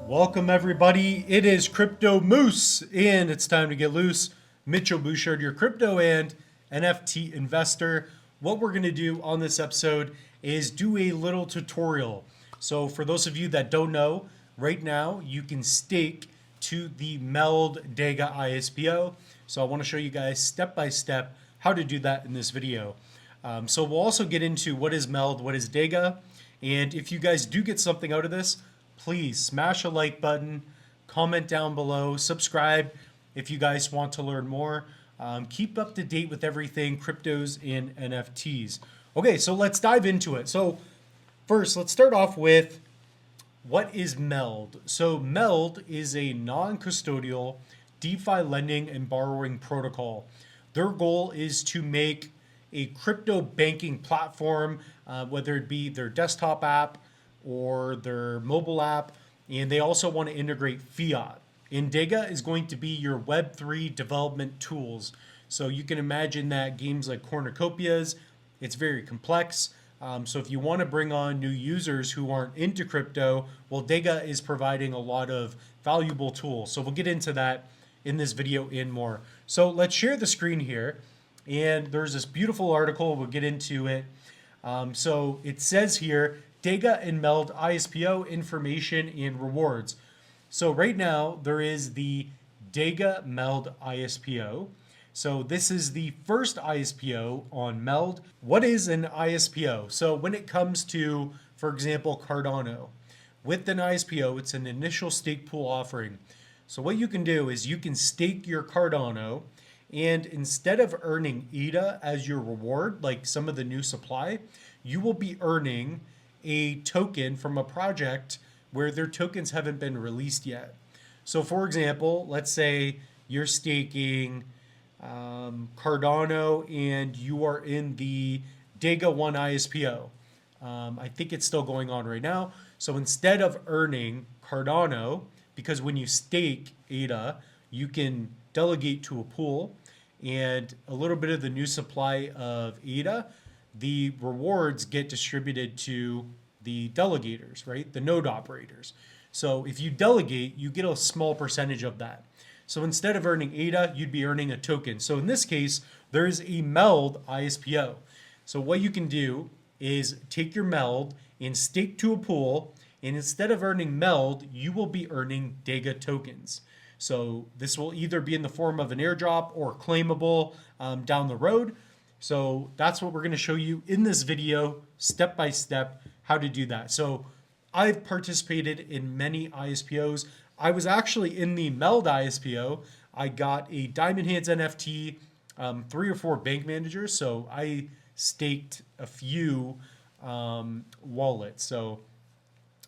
Welcome everybody. It is Crypto Moose and it's time to get loose. Mitchell Bouchard, your crypto and NFT investor. What we're going to do on this episode is do a little tutorial. So for those of you that don't know, right now you can stake to the Meld DEGA ISPO. So I want to show you guys step by step how to do that in this video. So we'll also get into what is Meld, what is DEGA, and if you guys do get something out of this, please smash a like button, comment down below, subscribe if you guys want to learn more. Keep up to date with everything cryptos and NFTs. Okay, so let's dive into it. So first, let's start off with what is Meld. So Meld is a non-custodial DeFi lending and borrowing protocol. Their goal is to make a crypto banking platform, whether it be their desktop app or their mobile app, and they also want to integrate fiat. And DEGA is going to be your Web3 development tools. So you can imagine that games like Cornucopias, it's very complex. So if you want to bring on new users who aren't into crypto, well, DEGA is providing a lot of valuable tools. So we'll get into that in this video and more. So let's share the screen here. And there's this beautiful article, we'll get into it. So it says here, DEGA and Meld ISPO information and rewards. So right now there is the DEGA Meld ISPO. So this is the first ISPO on Meld. What is an ISPO? So when it comes to, for example, Cardano, with an ISPO, it's an initial stake pool offering. So what you can do is you can stake your Cardano, and instead of earning ADA as your reward, like some of the new supply, you will be earning a token from a project where their tokens haven't been released yet. So for example, let's say you're staking Cardano and you are in the DEGA1 ISPO. I think it's still going on right now. So instead of earning Cardano, because when you stake ADA, you can delegate to a pool, and a little bit of the new supply of ADA, the rewards get distributed to the delegators, right? The node operators. So if you delegate, you get a small percentage of that. So instead of earning ADA, you'd be earning a token. So in this case, there is a Meld ISPO. So what you can do is take your Meld and stake to a pool, and instead of earning Meld, you will be earning DEGA tokens. So this will either be in the form of an airdrop or claimable down the road. So that's what we're going to show you in this video, step by step, how to do that. So I've participated in many ISPOs. I was actually in the Meld ISPO. I got a Diamond Hands NFT, 3 or 4 bank managers. So I staked a few wallets. So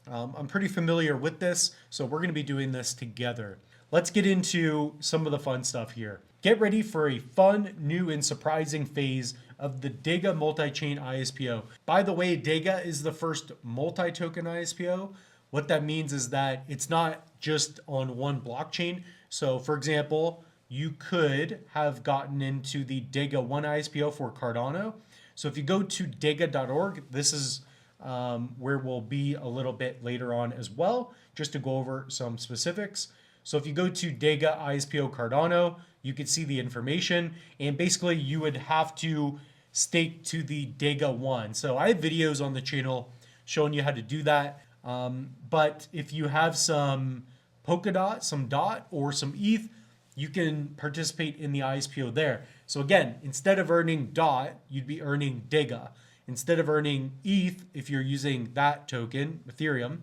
I'm pretty familiar with this. So we're going to be doing this together. Let's get into some of the fun stuff here. Get ready for a fun, new, and surprising phase of the DEGA Multichain ISPO. By the way, DEGA is the first multi-token ISPO. What that means is that it's not just on one blockchain. So for example, you could have gotten into the DEGA1 ISPO for Cardano. So if you go to DEGA.org, this is where we'll be a little bit later on as well, just to go over some specifics. So if you go to DEGA ISPO Cardano, you can see the information, and basically you would have to stake to the DEGA1. So I have videos on the channel showing you how to do that. But if you have some Polkadot, some DOT, or some ETH, you can participate in the ISPO there. So again, instead of earning DOT, you'd be earning DEGA. Instead of earning ETH, if you're using that token, Ethereum,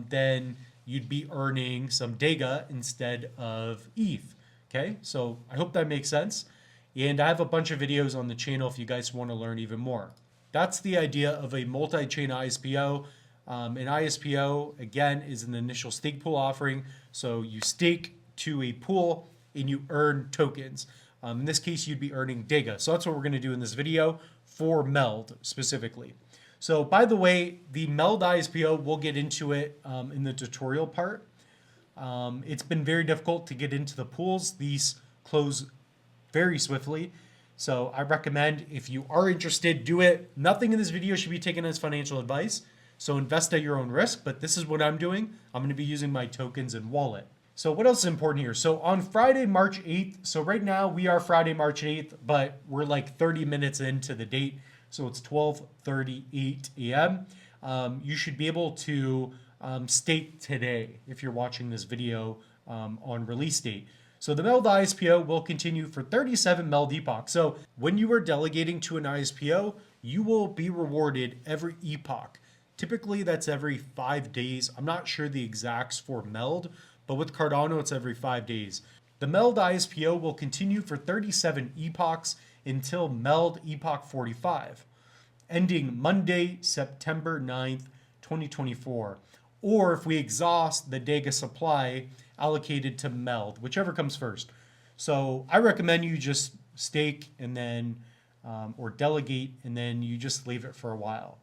then you'd be earning some DEGA instead of ETH. Okay, so I hope that makes sense. And I have a bunch of videos on the channel if you guys want to learn even more. That's the idea of a multi-chain ISPO. An ISPO, again, is an initial stake pool offering. So you stake to a pool and you earn tokens. In this case, you'd be earning DEGA. So that's what we're going to do in this video for Meld specifically. So by the way, the Meld ISPO, we'll get into it in the tutorial part. It's been very difficult to get into the pools. These close very swiftly. So I recommend if you are interested, do it. Nothing in this video should be taken as financial advice. So invest at your own risk, but this is what I'm doing. I'm going to be using my tokens and wallet. So what else is important here? So on Friday, March 8th, so right now we are Friday, March 8th, but we're like 30 minutes into the date. So it's 12:38 a.m. You should be able to stake today if you're watching this video on release date. So the Meld ISPO will continue for 37 Meld epochs. So when you are delegating to an ISPO, you will be rewarded every epoch. Typically that's every 5 days. I'm not sure the exacts for Meld, but with Cardano it's every 5 days. The Meld ISPO will continue for 37 epochs until Meld Epoch 45, ending Monday, September 9th, 2024. Or if we exhaust the DEGA supply allocated to Meld, whichever comes first. So I recommend you just stake and then, or delegate, and then you just leave it for a while.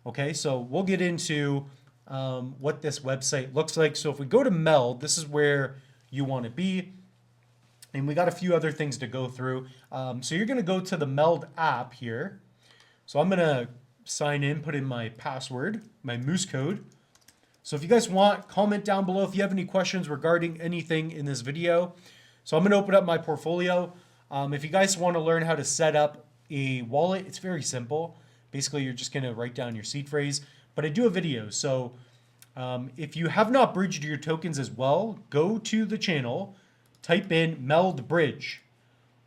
Okay, so we'll get into what this website looks like. So if we go to Meld, this is where you want to be. And we got a few other things to go through. So you're going to go to the Meld app here. So I'm going to sign in, put in my password, my moose code. So if you guys want, comment down below if you have any questions regarding anything in this video. So I'm going to open up my portfolio. If you guys want to learn how to set up a wallet, it's very simple. Basically, you're just going to write down your seed phrase. But I do a video. So if you have not bridged your tokens as well, go to the channel, type in Meld Bridge,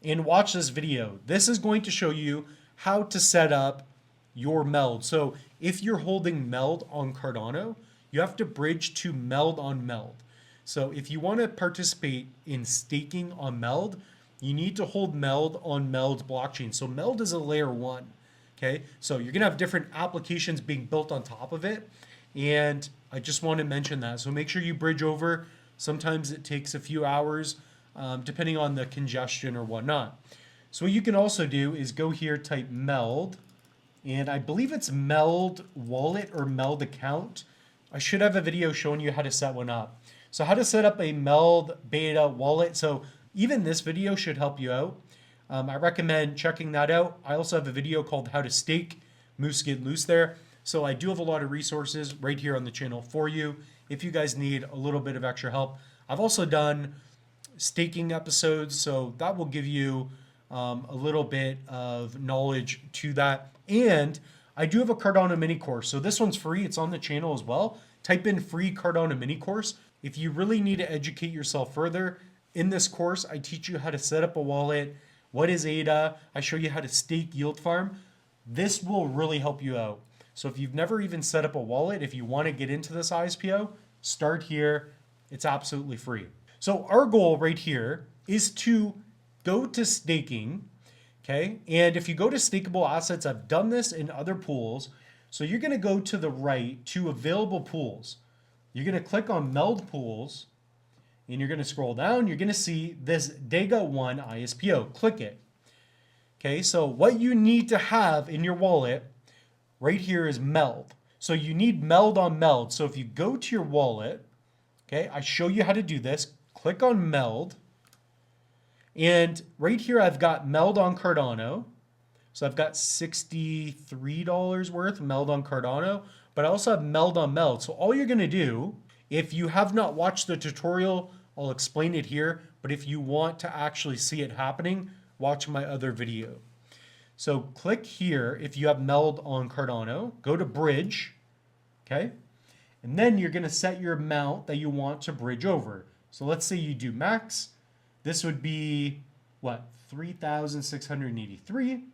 and watch this video. This is going to show you how to set up your Meld. So if you're holding Meld on Cardano, you have to bridge to Meld on Meld. So if you want to participate in staking on Meld, you need to hold Meld on Meld blockchain. So Meld is a layer 1. Okay, so you're gonna have different applications being built on top of it. And I just want to mention that. So make sure you bridge over. Sometimes it takes a few hours, depending on the congestion or whatnot. So what you can also do is go here, type Meld, and I believe it's Meld Wallet or Meld Account. I should have a video showing you how to set one up. So how to set up a Meld Beta wallet. So even this video should help you out. I recommend checking that out. I also have a video called How to Stake, Moose Get Loose there. So I do have a lot of resources right here on the channel for you if you guys need a little bit of extra help. I've also done staking episodes, so that will give you a little bit of knowledge to that. And I do have a Cardano mini course. So this one's free. It's on the channel as well. Type in free Cardano mini course. If you really need to educate yourself further, in this course, I teach you how to set up a wallet. What is ADA? I show you how to stake yield farm. This will really help you out. So if you've never even set up a wallet, if you want to get into this ISPO, start here. It's absolutely free. So our goal right here is to go to staking, okay? And if you go to stakeable assets, I've done this in other pools. So you're going to go to the right to available pools. You're going to click on Meld Pools, and you're going to scroll down. You're going to see this DEGA1 ISPO. Click it. Okay, so what you need to have in your wallet right here is Meld. So you need Meld on Meld. So if you go to your wallet, okay, I show you how to do this. Click on Meld. And right here, I've got Meld on Cardano. So I've got $63 worth Meld on Cardano, but I also have Meld on Meld. So all you're going to do, if you have not watched the tutorial, I'll explain it here. But if you want to actually see it happening, watch my other video. So click here if you have Meld on Cardano, go to bridge, okay? And then you're going to set your amount that you want to bridge over. So let's say you do max. This would be, what, 3,683.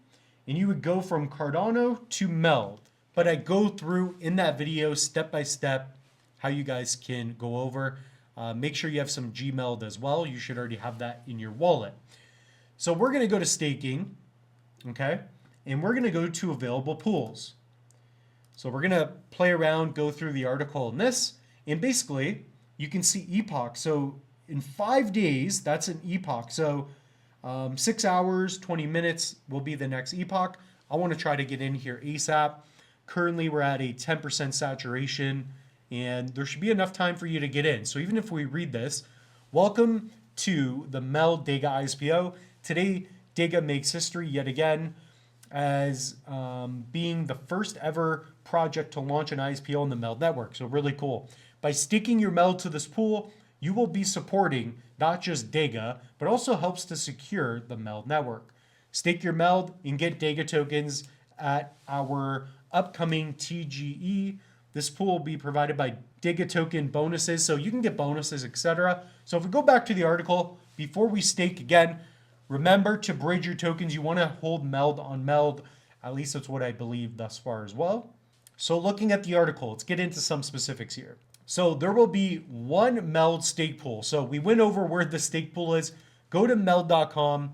And you would go from Cardano to Meld. But I go through in that video step by step how you guys can go over. Make sure you have some Gmeld as well. You should already have that in your wallet. So we're going to go to staking, okay? And we're going to go to available pools. So we're going to play around, go through the article in this. And basically, you can see epoch. So in 5 days, that's an epoch. So 6 hours, 20 minutes will be the next epoch. I want to try to get in here ASAP. Currently, we're at a 10% saturation, and there should be enough time for you to get in. So even if we read this, welcome to the Meld DEGA ISPO. Today, DEGA makes history yet again. as being the first ever project to launch an ISPO on the Meld network. So really cool. By staking your Meld to this pool, you will be supporting not just DEGA, but also helps to secure the Meld network. Stake your Meld and get DEGA tokens at our upcoming TGE. This pool will be provided by DEGA token bonuses, so you can get bonuses, etc. So if we go back to the article, before we stake again, remember to bridge your tokens. You want to hold Meld on Meld. At least that's what I believe thus far as well. So looking at the article, let's get into some specifics here. So there will be one Meld stake pool. So we went over where the stake pool is. Go to meld.com.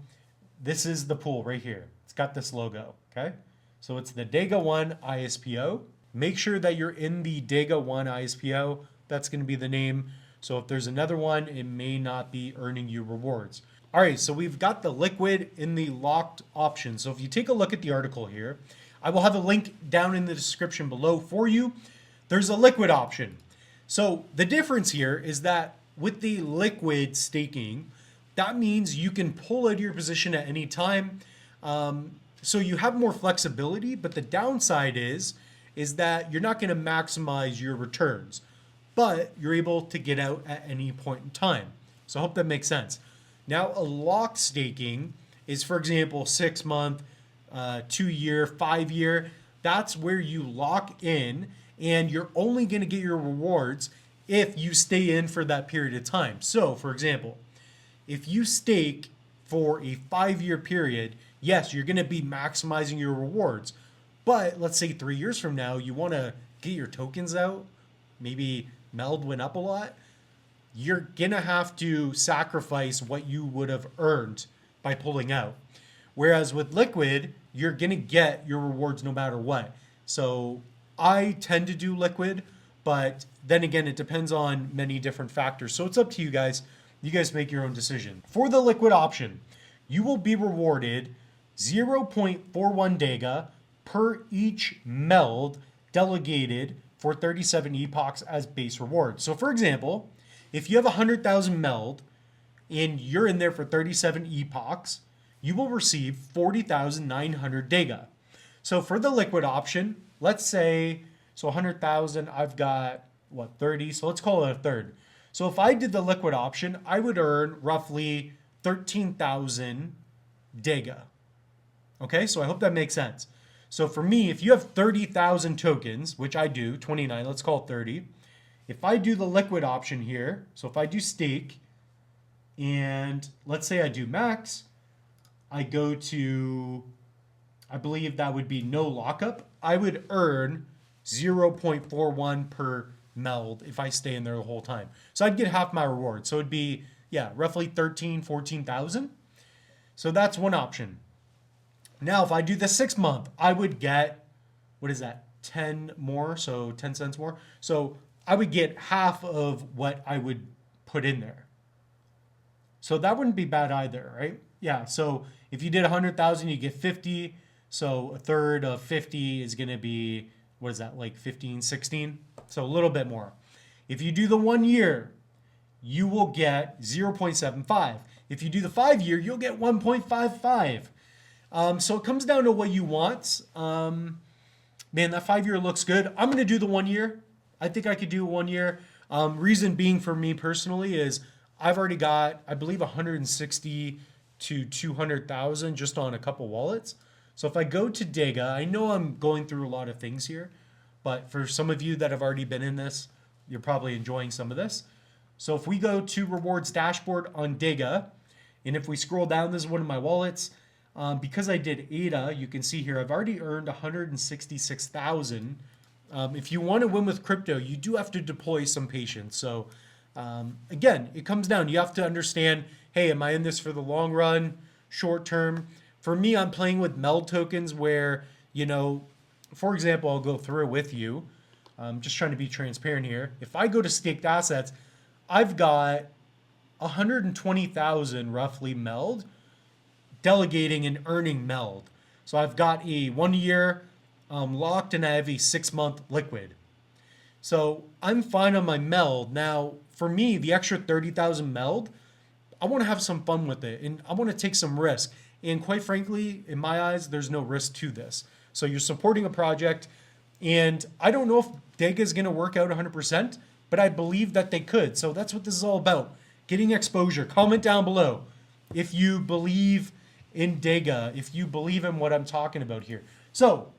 This is the pool right here. It's got this logo, okay? So it's the DEGA1 ISPO. Make sure that you're in the DEGA1 ISPO. That's going to be the name. So if there's another one, it may not be earning you rewards. All right, so we've got the liquid in the locked option. So if you take a look at the article here, I will have a link down in the description below for you. There's a liquid option. So the difference here is that with the liquid staking, that means you can pull out of your position at any time. So you have more flexibility, but the downside is that you're not going to maximize your returns, but you're able to get out at any point in time. So I hope that makes sense. Now, a locked staking is, for example, 6 month, 2 year, 5 year. That's where you lock in and you're only going to get your rewards if you stay in for that period of time. So, for example, if you stake for a 5-year period, yes, you're going to be maximizing your rewards. But let's say 3 years from now, you want to get your tokens out. Maybe Meld went up a lot. You're going to have to sacrifice what you would have earned by pulling out. Whereas with liquid, you're going to get your rewards no matter what. So I tend to do liquid, but then again, it depends on many different factors. So it's up to you guys. You guys make your own decision. For the liquid option, you will be rewarded 0.41 DEGA per each Meld delegated for 37 epochs as base reward. So for example, if you have 100,000 Meld and you're in there for 37 epochs, you will receive 40,900 DEGA. So for the liquid option, let's say, so 100,000, I've got, 30? So let's call it a third. So if I did the liquid option, I would earn roughly 13,000 DEGA. Okay, so I hope that makes sense. So for me, if you have 30,000 tokens, which I do, 29, let's call it 30. If I do the liquid option here, so if I do stake, and let's say I do max, I go to, I believe that would be no lockup, I would earn 0.41 per Meld if I stay in there the whole time. So I'd get half my reward. So it'd be, yeah, roughly 14,000. So that's one option. Now, if I do the 6 month, I would get, what is that, 10 more, so 10 cents more. So I would get half of what I would put in there. So that wouldn't be bad either, right? Yeah, so if you did 100,000, you get 50. So a third of 50 is going to be, what is that, like 15, 16? So a little bit more. If you do the 1 year, you will get 0.75. If you do the 5 year, you'll get 1.55. So it comes down to what you want. Man, that 5 year looks good. I'm going to do the 1 year. I think I could do 1 year. Reason being for me personally is I've already got, I believe, 160 to 200,000 just on a couple wallets. So if I go to DEGA, I know I'm going through a lot of things here, but for some of you that have already been in this, you're probably enjoying some of this. So if we go to rewards dashboard on DEGA, and if we scroll down, this is one of my wallets. Because I did ADA, you can see here, I've already earned 166,000. If you want to win with crypto, you do have to deploy some patience. So again, it comes down, you have to understand, hey, am I in this for the long run, short term? For me, I'm playing with Meld tokens where, you know, for example, I'll go through it with you. I'm just trying to be transparent here. If I go to staked assets, I've got 120,000 roughly Meld delegating and earning Meld. So I've got a 1 year locked and I have a 6 month liquid. So I'm fine on my Meld. Now, for me, the extra 30,000 Meld, I want to have some fun with it and I want to take some risk. And quite frankly, in my eyes, there's no risk to this. So you're supporting a project, and I don't know if DEGA is going to work out 100%, but I believe that they could. So that's what this is all about. Getting exposure. Comment down below if you believe in DEGA, if you believe in what I'm talking about here. So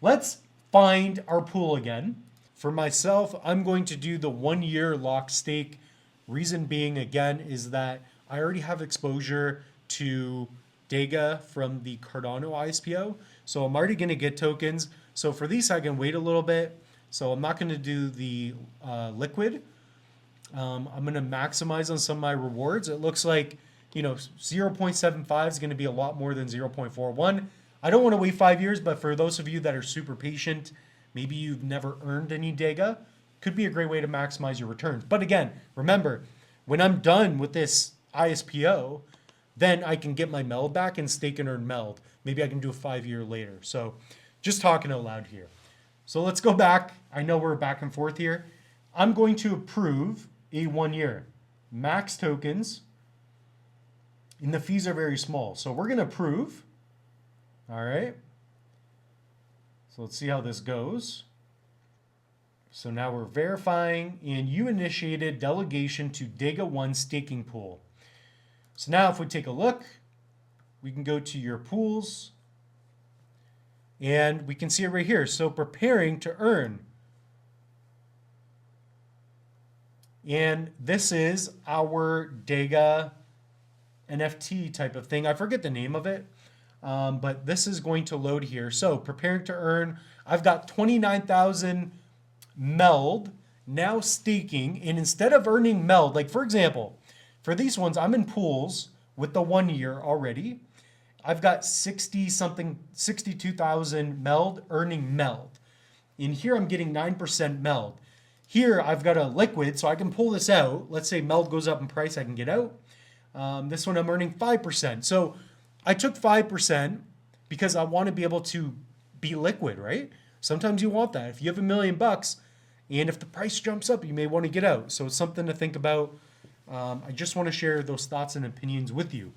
let's find our pool again. For myself, I'm going to do the 1 year lock stake. Reason being, again, is that I already have exposure to DEGA from the Cardano ISPO. So I'm already going to get tokens. So for these, I can wait a little bit. So I'm not going to do the liquid. I'm going to maximize on some of my rewards. It looks like, 0.75 is going to be a lot more than 0.41. I don't want to wait 5 years, but for those of you that are super patient, maybe you've never earned any DEGA, could be a great way to maximize your returns. But again, remember, when I'm done with this ISPO, then I can get my Meld back and stake and earn Meld. Maybe I can do a 5 year later. So just talking out loud here. So let's go back. I know we're back and forth here. I'm going to approve a 1 year. Max tokens. And the fees are very small. So we're going to approve. All right. So let's see how this goes. So now we're verifying, and you initiated delegation to DEGA1 staking pool. So now if we take a look, we can go to your pools, and we can see it right here. So preparing to earn. And this is our DEGA NFT type of thing. I forget the name of it, but this is going to load here. So preparing to earn. I've got 29,000 Meld now staking, and instead of earning Meld, like for example, for these ones, I'm in pools with the 1 year already. I've got 62,000 Meld earning Meld. In here, I'm getting 9% Meld. Here, I've got a liquid, so I can pull this out. Let's say Meld goes up in price, I can get out. This one, I'm earning 5%. So I took 5% because I want to be able to be liquid, right? Sometimes you want that. If you have $1 million, and if the price jumps up, you may want to get out. So it's something to think about. I just want to share those thoughts and opinions with you.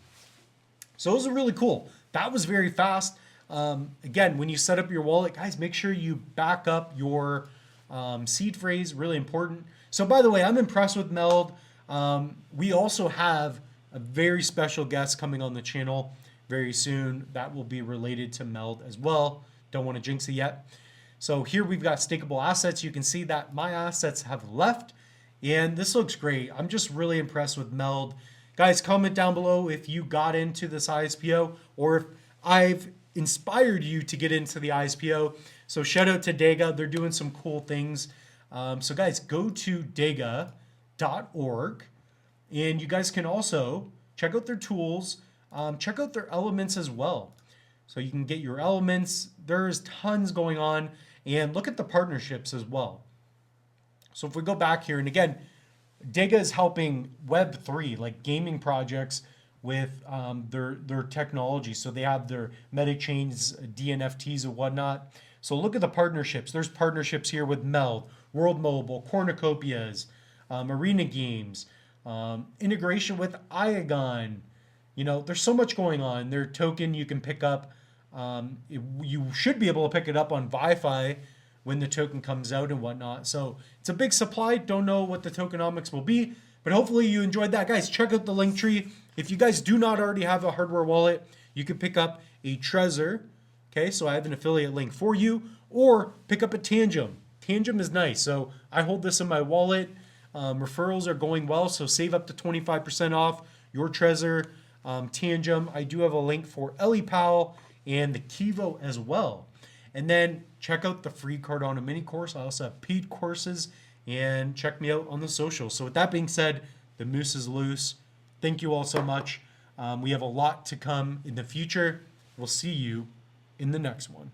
So those are really cool. That was very fast. Again, when you set up your wallet, guys, make sure you back up your seed phrase, really important. So by the way, I'm impressed with Meld. We also have a very special guest coming on the channel very soon that will be related to Meld as well. Don't want to jinx it yet. So here we've got stakeable assets. You can see that my assets have left, and this looks great. I'm just really impressed with Meld. Guys, comment down below if you got into this ISPO or if I've inspired you to get into the ISPO. So shout out to DEGA. They're doing some cool things. So guys, go to DEGA.org, and you guys can also check out their tools, check out their elements as well. So you can get your elements. There's tons going on, and look at the partnerships as well. So if we go back here, and again, DEGA is helping Web3, like gaming projects, with their technology. So they have their metachains, DNFTs and whatnot. So look at the partnerships. There's partnerships here with Meld, World Mobile, Cornucopias, Arena Games, integration with Iagon. There's so much going on. Their token you can pick up. You should be able to pick it up on Wi-Fi when the token comes out and whatnot. So it's a big supply. Don't know what the tokenomics will be, but hopefully you enjoyed that. Guys, check out the link tree. If you guys do not already have a hardware wallet, you can pick up a Trezor. Okay, so I have an affiliate link for you, or pick up a Tangem. Tangem is nice. So I hold this in my wallet. Referrals are going well, so save up to 25% off your Trezor. Tangem. I do have a link for EliPal and the Kivo as well. And then check out the free Cardano mini course. I also have paid courses, and check me out on the socials. So with that being said, the moose is loose. Thank you all so much. We have a lot to come in the future. We'll see you in the next one.